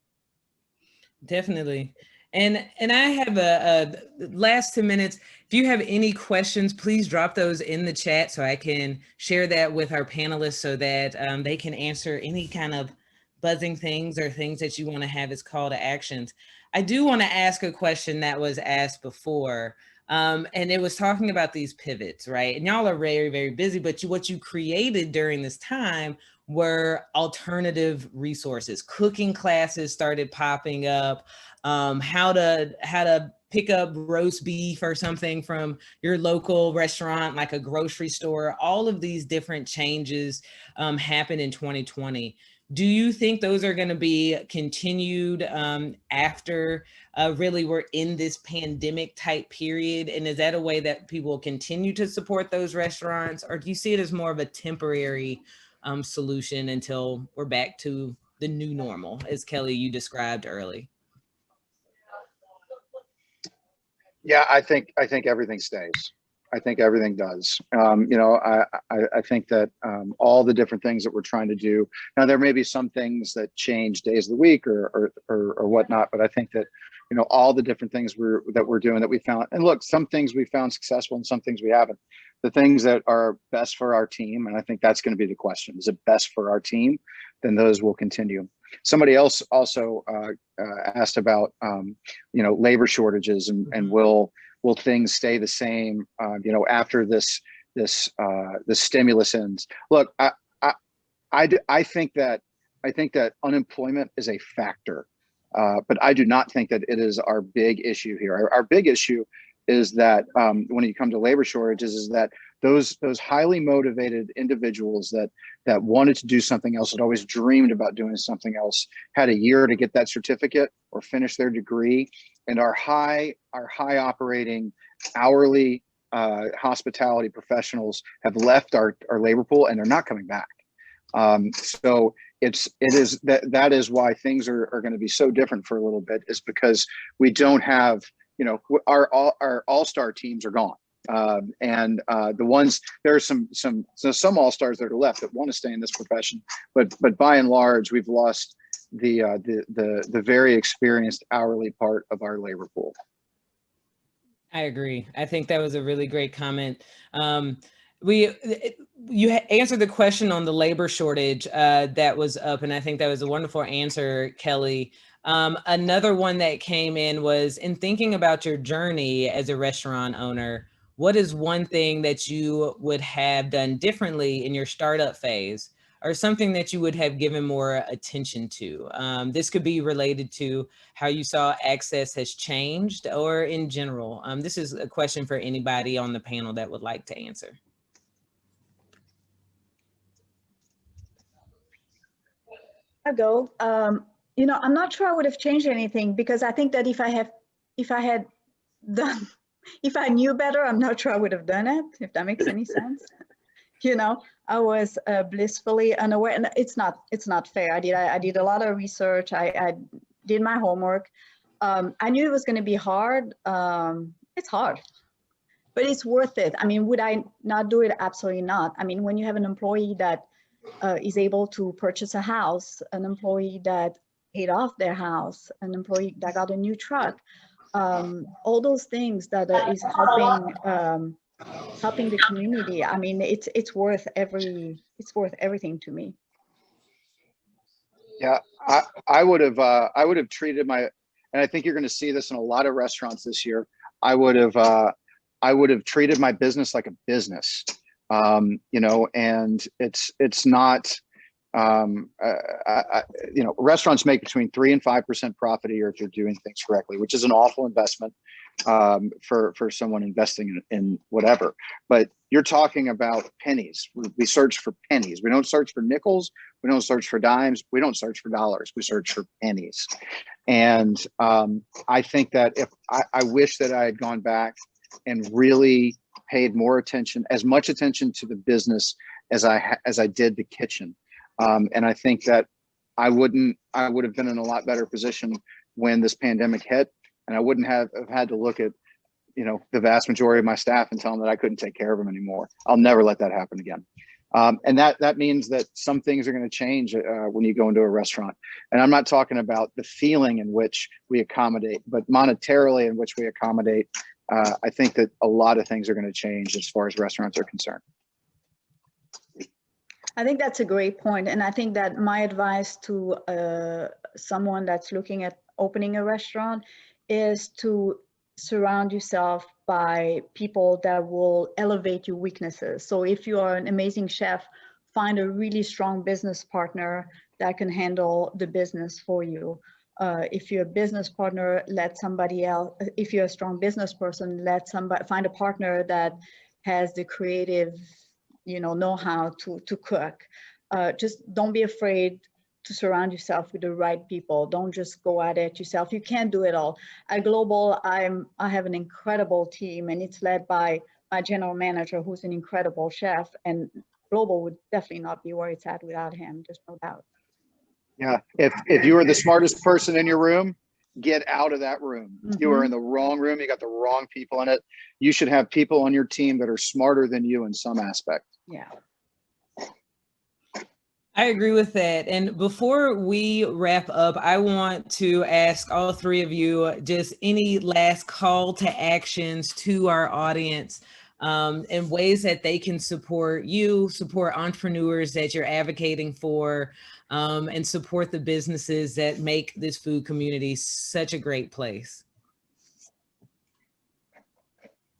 Definitely. And I have a last 2 minutes. If you have any questions, please drop those in the chat so I can share that with our panelists, so that they can answer any kind of buzzing things or things that you want to have as call to actions. I do want to ask a question that was asked before, and it was talking about these pivots, right? And y'all are very, very busy, but what you created during this time were alternative resources. Cooking classes started popping up, how to pick up roast beef or something from your local restaurant, like a grocery store. All of these different changes happened in 2020. Do you think those are going to be continued after really we're in this pandemic type period? And is that a way that people will continue to support those restaurants? Or do you see it as more of a temporary solution until we're back to the new normal, as Kelly, you described early? Yeah, I think everything stays. I think everything does. I think that all the different things that we're trying to do now, there may be some things that change days of the week or whatnot, but I think that all the different things that we're doing that we found, and look, some things we found successful and some things we haven't. The things that are best for our team, and I think that's going to be the question: is it best for our team? Then those will continue. Somebody else also asked about labor shortages and will things stay the same after this stimulus ends? Look, I think that unemployment is a factor, but I do not think that it is our big issue here. Our big issue is that when you come to labor shortages, is that those highly motivated individuals that wanted to do something else, had always dreamed about doing something else, had a year to get that certificate or finish their degree, and our high operating hourly hospitality professionals have left our labor pool and they're not coming back. So that is why things are going to be so different for a little bit, is because we don't have, our all-star teams are gone. And the ones, there are some all-stars that are left that want to stay in this profession, but by and large, we've lost the very experienced hourly part of our labor pool. I agree. I think that was a really great comment. You answered the question on the labor shortage that was up, and I think that was a wonderful answer, Kelly. Another one that came in was, in thinking about your journey as a restaurant owner, what is one thing that you would have done differently in your startup phase, or something that you would have given more attention to? This could be related to how you saw access has changed, or in general. This is a question for anybody on the panel that would like to answer. I'll go. I'm not sure I would have changed anything, because I think that if I knew better, I'm not sure I would have done it, if that makes any sense. I was blissfully unaware, and it's not fair. I did a lot of research. I did my homework. I knew it was going to be hard. It's hard, but it's worth it. I mean, would I not do it? Absolutely not. I mean, when you have an employee that is able to purchase a house, an employee that paid off their house, an employee that got a new truck, all those things that is helping the community. I mean, it's worth everything to me. Yeah, I would have treated my, and I think you're going to see this in a lot of restaurants this year. I would have treated my business like a business, and it's not, restaurants make between 3% and 5% profit a year if you're doing things correctly, which is an awful investment for someone investing in whatever. But you're talking about pennies. We search for pennies. We don't search for nickels. We don't search for dimes. We don't search for dollars. We search for pennies. And I think that if I wish that I had gone back and really paid more attention, as much attention to the business as I did the kitchen. And I think that I would have been in a lot better position when this pandemic hit, and I wouldn't have had to look at, the vast majority of my staff and tell them that I couldn't take care of them anymore. I'll never let that happen again. And that means that some things are going to change when you go into a restaurant. And I'm not talking about the feeling in which we accommodate, but monetarily in which we accommodate. I think that a lot of things are going to change as far as restaurants are concerned. I think that's a great point. And I think that my advice to someone that's looking at opening a restaurant is to surround yourself by people that will elevate your weaknesses. So if you are an amazing chef, find a really strong business partner that can handle the business for you. If you're a business partner, let somebody else, if you're a strong business person, let somebody, find a partner that has the creative, know-how to cook. Just don't be afraid to surround yourself with the right people. Don't just go at it yourself. You can't do it all. At Global, I have an incredible team, and it's led by my general manager, who's an incredible chef, and Global would definitely not be where it's at without him. There's no doubt. Yeah, if you are the smartest person in your room, get out of that room. You are in the wrong room. You got the wrong people in it. You should have people on your team that are smarter than you in some aspect. Yeah. I agree with that. And before we wrap up, I want to ask all three of you just any last call to actions to our audience, and ways that they can support you, support entrepreneurs that you're advocating for, and support the businesses that make this food community such a great place.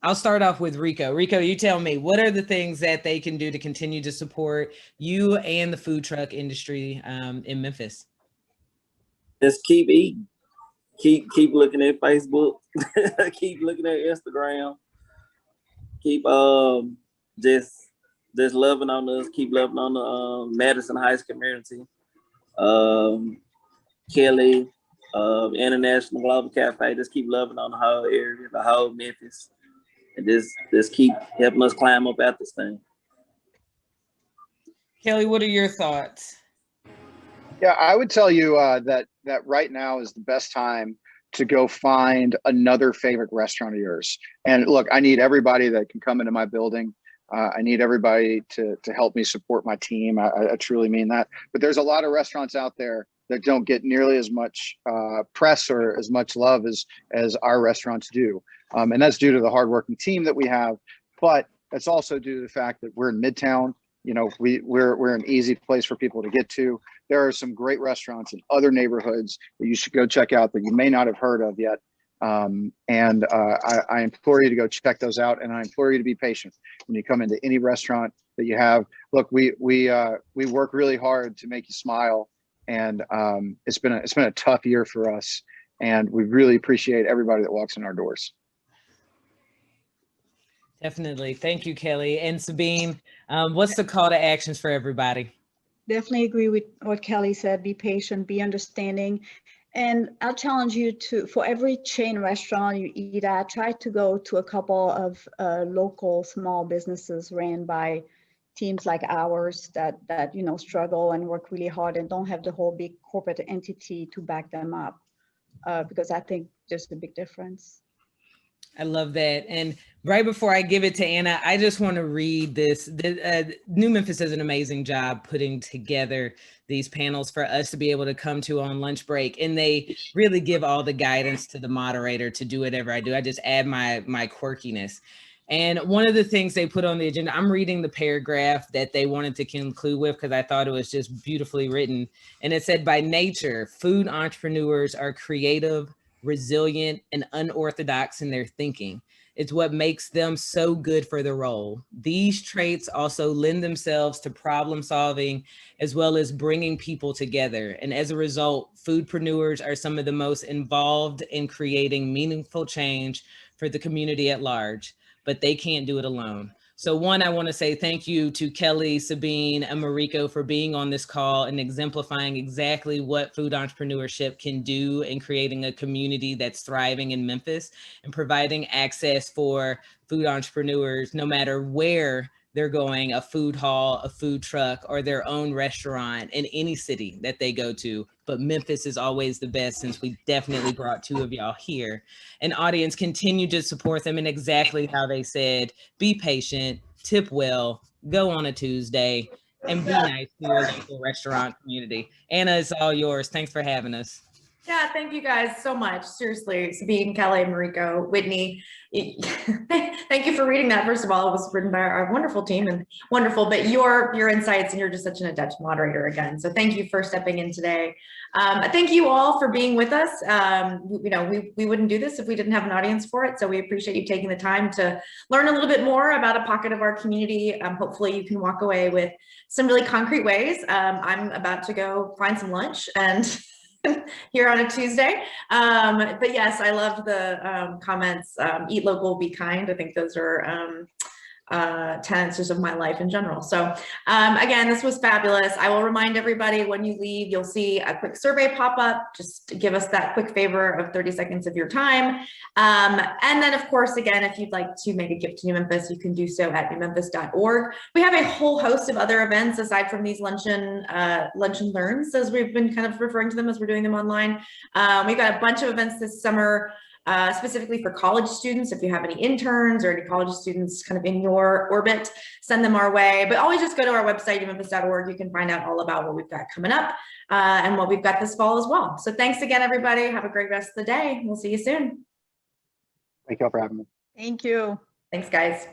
I'll start off with Rico. Rico, you tell me, what are the things that they can do to continue to support you and the food truck industry in Memphis? Just keep eating. Keep looking at Facebook. Keep looking at Instagram. Keep just loving on us. Keep loving on the Madison Heights community. Kelly, International Global Cafe. Just keep loving on the whole area, the whole Memphis. And just keep helping us climb up at this thing. Kelly, what are your thoughts? Yeah, I would tell you that right now is the best time to go find another favorite restaurant of yours. And look, I need everybody that can come into my building. I need everybody to help me support my team. I truly mean that. But there's a lot of restaurants out there that don't get nearly as much press or as much love as our restaurants do. And that's due to the hardworking team that we have, but it's also due to the fact that we're in Midtown. We're an easy place for people to get to. There are some great restaurants in other neighborhoods that you should go check out that you may not have heard of yet. I implore you to go check those out, and I implore you to be patient when you come into any restaurant that you have. Look, we work really hard to make you smile, and it's been a tough year for us, and we really appreciate everybody that walks in our doors. Definitely. Thank you, Kelly. And Sabine, what's the call to actions for everybody? Definitely agree with what Kelly said. Be patient, be understanding. And I'll challenge you to, for every chain restaurant you eat at, try to go to a couple of local small businesses ran by teams like ours that struggle and work really hard and don't have the whole big corporate entity to back them up, because I think there's a big difference. I love that. And right before I give it to Anna, I just want to read this. New Memphis does an amazing job putting together these panels for us to be able to come to on lunch break. And they really give all the guidance to the moderator to do whatever I do. I just add my quirkiness. And one of the things they put on the agenda, I'm reading the paragraph that they wanted to conclude with because I thought it was just beautifully written. And it said, by nature, food entrepreneurs are creative, resilient, and unorthodox in their thinking. It's what makes them so good for the role. These traits also lend themselves to problem solving as well as bringing people together. And as a result, foodpreneurs are some of the most involved in creating meaningful change for the community at large, but they can't do it alone. So one, I want to say thank you to Kelly, Sabine, and Mariko for being on this call and exemplifying exactly what food entrepreneurship can do in creating a community that's thriving in Memphis and providing access for food entrepreneurs, no matter where they're going, a food hall, a food truck, or their own restaurant in any city that they go to. But Memphis is always the best, since we definitely brought two of y'all here. And audience, continue to support them in exactly how they said, be patient, tip well, go on a Tuesday, and be nice to your local restaurant community. Anna, it's all yours. Thanks for having us. Yeah, thank you guys so much. Seriously, Sabine, Kelly, Mariko, Whitney. Thank you for reading that. First of all, it was written by our wonderful team and wonderful, but your insights, and you're just such an adept moderator again. So thank you for stepping in today. Thank you all for being with us. We wouldn't do this if we didn't have an audience for it. So we appreciate you taking the time to learn a little bit more about a pocket of our community. Hopefully you can walk away with some really concrete ways. I'm about to go find some lunch and here on a Tuesday. But yes, I loved the comments, eat local, be kind. I think those are tenets just of my life in general. So again, this was fabulous. I will remind everybody when you leave, you'll see a quick survey pop up. Just give us that quick favor of 30 seconds of your time. And then of course, again, if you'd like to make a gift to New Memphis, you can do so at newmemphis.org. We have a whole host of other events aside from these luncheon learns, as we've been kind of referring to them as we're doing them online. We've got a bunch of events this summer, specifically for college students. If you have any interns or any college students kind of in your orbit, send them our way. But always just go to our website, newmemphis.org. You can find out all about what we've got coming up and what we've got this fall as well. So thanks again, everybody. Have a great rest of the day. We'll see you soon. Thank you all for having me. Thank you. Thanks, guys.